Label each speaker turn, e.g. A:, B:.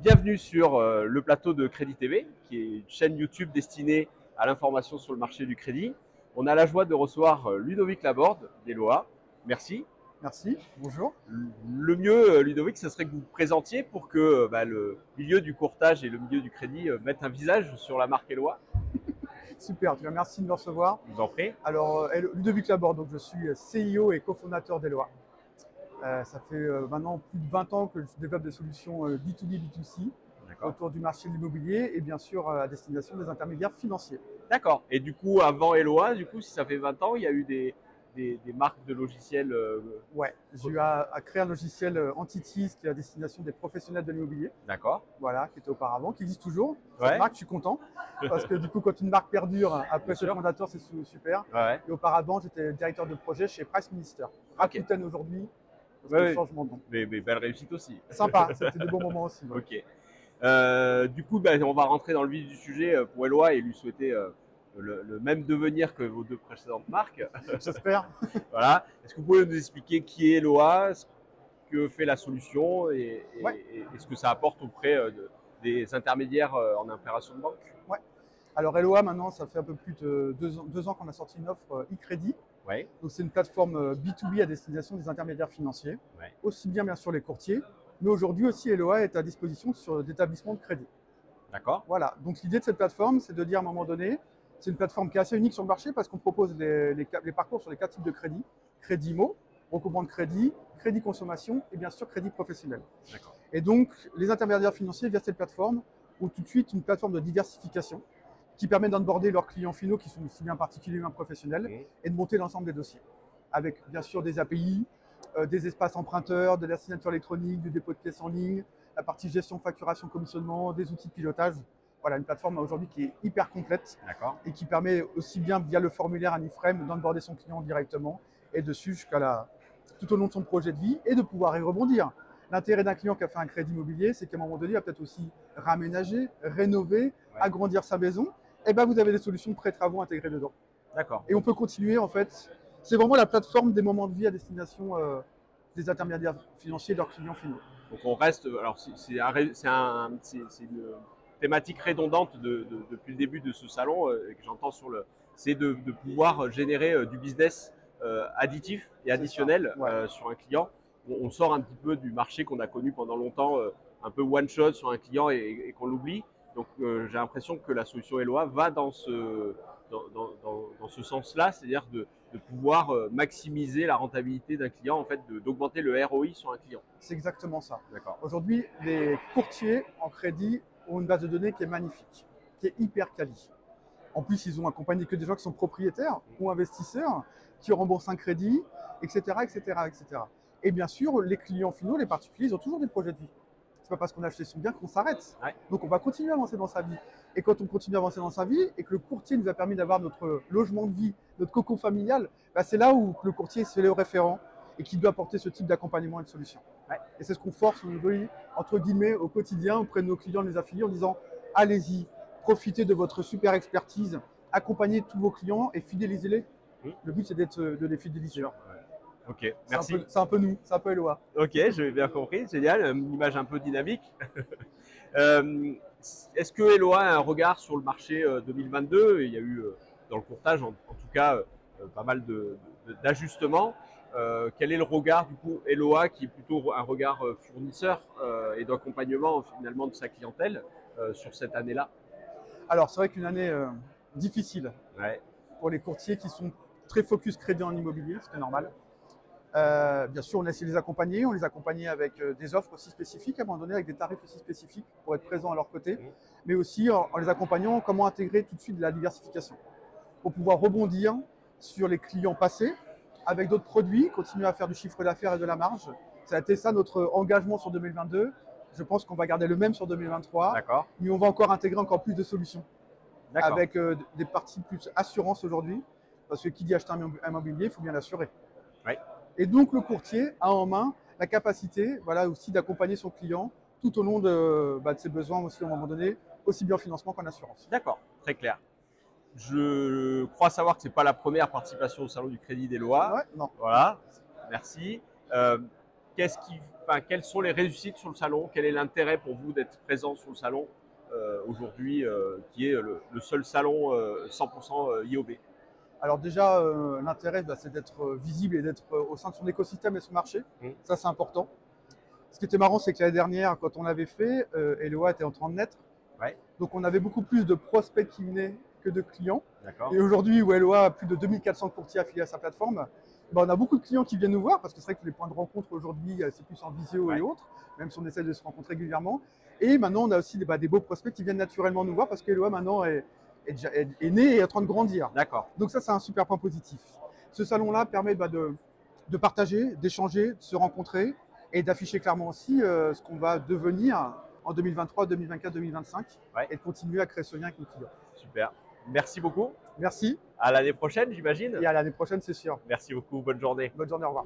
A: Bienvenue sur le plateau de Crédit TV, qui est une chaîne YouTube destinée à l'information sur le marché du crédit. On a la joie de recevoir Ludovic Laborde d'Eloa. Merci.
B: Merci, bonjour.
A: Le mieux, Ludovic, ce serait que vous vous présentiez pour que le milieu du courtage et le milieu du crédit mettent un visage sur la marque Eloa.
B: Super, en tout cas, merci de me recevoir.
A: Je vous en prie.
B: Alors, Ludovic Laborde, donc je suis CIO et cofondateur d'Eloa. Ça fait maintenant plus de 20 ans que je développe des solutions B2B, B2C autour du marché de l'immobilier et bien sûr à destination des intermédiaires financiers.
A: D'accord. Et du coup, avant Eloa, si ça fait 20 ans, il y a eu des marques de logiciels.
B: Ouais, j'ai eu à créer un logiciel Entities qui est à destination des professionnels de l'immobilier.
A: D'accord.
B: Voilà, qui était auparavant, qui existe toujours.
A: Ouais.
B: Cette marque, je suis content parce que du coup, quand une marque perdure après
A: Bien
B: ce
A: sûr.
B: fondateur, c'est super.
A: Ouais.
B: Et auparavant, j'étais directeur de projet chez Price Minister. Rakuten aujourd'hui, parce que
A: Ouais,
B: le changement de nom.
A: mais belle réussite aussi.
B: Sympa, c'était des bons moments aussi. Ouais.
A: Ok. Du coup, on va rentrer dans le vif du sujet pour Eloa et lui souhaiter le même devenir que vos deux précédentes marques.
B: J'espère.
A: Voilà. Est-ce que vous pouvez nous expliquer qui est Eloa, ce que fait la solution
B: Ouais.
A: et ce que ça apporte auprès des intermédiaires en opération de banque?
B: Ouais. Alors Eloa, maintenant, ça fait un peu plus de 2 ans qu'on a sorti une offre e-crédit.
A: Ouais.
B: Donc c'est une plateforme B2B à destination des intermédiaires financiers,
A: Ouais.
B: aussi bien sûr les courtiers, mais aujourd'hui aussi Eloa est à disposition sur d'établissements de crédit.
A: D'accord.
B: Voilà, donc l'idée de cette plateforme, c'est de dire à un moment donné, c'est une plateforme qui est assez unique sur le marché parce qu'on propose les parcours sur les 4 types de crédit. Crédit IMO, recouvrement de crédit, crédit consommation et bien sûr crédit professionnel.
A: D'accord.
B: Et donc les intermédiaires financiers via cette plateforme ont tout de suite une plateforme de diversification qui permet d'onboarder leurs clients finaux qui sont aussi bien particuliers ou professionnels et de monter l'ensemble des dossiers. Avec bien sûr des API, des espaces emprunteurs, de la signature électronique, du dépôt de pièces en ligne, la partie gestion, facturation, commissionnement, des outils de pilotage. Voilà, une plateforme aujourd'hui qui est hyper complète et qui permet aussi bien via le formulaire un iframe d'onboarder son client directement et dessus tout au long de son projet de vie et de pouvoir y rebondir. L'intérêt d'un client qui a fait un crédit immobilier, c'est qu'à un moment donné, il va peut-être aussi raménager, rénover, agrandir sa maison. Et ben vous avez des solutions de pré-travaux intégrées dedans.
A: D'accord.
B: Et on peut continuer en fait. C'est vraiment la plateforme des moments de vie à destination des intermédiaires financiers et de leurs clients finaux.
A: Donc on reste. Alors c'est une thématique redondante depuis le début de ce salon que j'entends c'est de pouvoir générer du business additif et additionnel sur un client. On sort un petit peu du marché qu'on a connu pendant longtemps, un peu one shot sur un client et qu'on l'oublie. Donc j'ai l'impression que la solution Eloa va dans ce sens-là, c'est-à-dire de pouvoir maximiser la rentabilité d'un client, en fait, d'augmenter le ROI sur un client.
B: C'est exactement ça.
A: D'accord.
B: Aujourd'hui, les courtiers en crédit ont une base de données qui est magnifique, qui est hyper quali. En plus, ils ont accompagné que des gens qui sont propriétaires ou investisseurs, qui remboursent un crédit, etc., etc., etc. Et bien sûr, les clients finaux, les particuliers, ils ont toujours des projets de vie. C'est pas parce qu'on a acheté son bien qu'on s'arrête.
A: Ouais.
B: Donc on va continuer à avancer dans sa vie. Et quand on continue à avancer dans sa vie et que le courtier nous a permis d'avoir notre logement de vie, notre cocon familial, c'est là où le courtier c'est le référent et qui doit apporter ce type d'accompagnement et de solution. Ouais. Et c'est ce qu'on force, entre guillemets, au quotidien auprès de nos clients, de nos affiliés, en disant allez-y, profitez de votre super expertise, accompagnez tous vos clients et fidélisez-les. Le but c'est de les fidéliser.
A: Ouais. Ok, merci.
B: C'est un peu nous, c'est un peu Eloa.
A: Ok, j'avais bien compris, génial, une image un peu dynamique. Est-ce que Eloa a un regard sur le marché 2022? Il y a eu dans le courtage, en tout cas, pas mal d'ajustements. Quel est le regard du coup Eloa, qui est plutôt un regard fournisseur et d'accompagnement finalement de sa clientèle sur cette année-là?
B: Alors c'est vrai qu'une année difficile
A: Ouais.
B: pour les courtiers qui sont très focus crédit en immobilier, ce qui est normal. Bien sûr, on a essayé de les accompagner. On les accompagnait avec des offres aussi spécifiques, à un moment donné, avec des tarifs aussi spécifiques pour être présents à leur côté, mais aussi en les accompagnant, comment intégrer tout de suite de la diversification pour pouvoir rebondir sur les clients passés avec d'autres produits, continuer à faire du chiffre d'affaires et de la marge. Ça a été ça notre engagement sur 2022. Je pense qu'on va garder le même sur 2023, mais on va encore intégrer encore plus de solutions avec des parties plus assurance aujourd'hui, parce que qui dit acheter un immobilier, il faut bien l'assurer.
A: Ouais.
B: Et donc, le courtier a en main la capacité aussi d'accompagner son client tout au long de ses besoins aussi à un moment donné, aussi bien en financement qu'en assurance.
A: D'accord, très clair. Je crois savoir que ce n'est pas la première participation au Salon du Crédit d'Eloa.
B: Ouais, non.
A: Voilà, merci. quelles sont les réussites sur le salon? Quel est l'intérêt pour vous d'être présent sur le salon aujourd'hui, qui est le seul salon 100% IOB?
B: Alors déjà, l'intérêt, c'est d'être visible et d'être au sein de son écosystème et son marché. Ça, c'est important. Ce qui était marrant, c'est que l'année dernière, quand on l'avait fait, Eloa était en train de naître.
A: Ouais.
B: Donc on avait beaucoup plus de prospects qui venaient que de clients.
A: D'accord.
B: Et aujourd'hui, où Eloa a plus de 2400 courtiers affiliés à sa plateforme, on a beaucoup de clients qui viennent nous voir, parce que c'est vrai que les points de rencontre aujourd'hui, c'est plus en visio et autres, même si on essaie de se rencontrer régulièrement. Et maintenant, on a aussi des beaux prospects qui viennent naturellement nous voir, parce qu'Eloa maintenant est né et est en train de grandir.
A: D'accord.
B: Donc ça, c'est un super point positif. Ce salon-là permet de partager, d'échanger, de se rencontrer et d'afficher clairement aussi ce qu'on va devenir en 2023, 2024, 2025 et de continuer à créer ce lien avec nos clients.
A: Super. Merci beaucoup.
B: Merci.
A: À l'année prochaine, j'imagine.
B: Et à l'année prochaine, c'est sûr.
A: Merci beaucoup. Bonne journée.
B: Bonne journée, au revoir.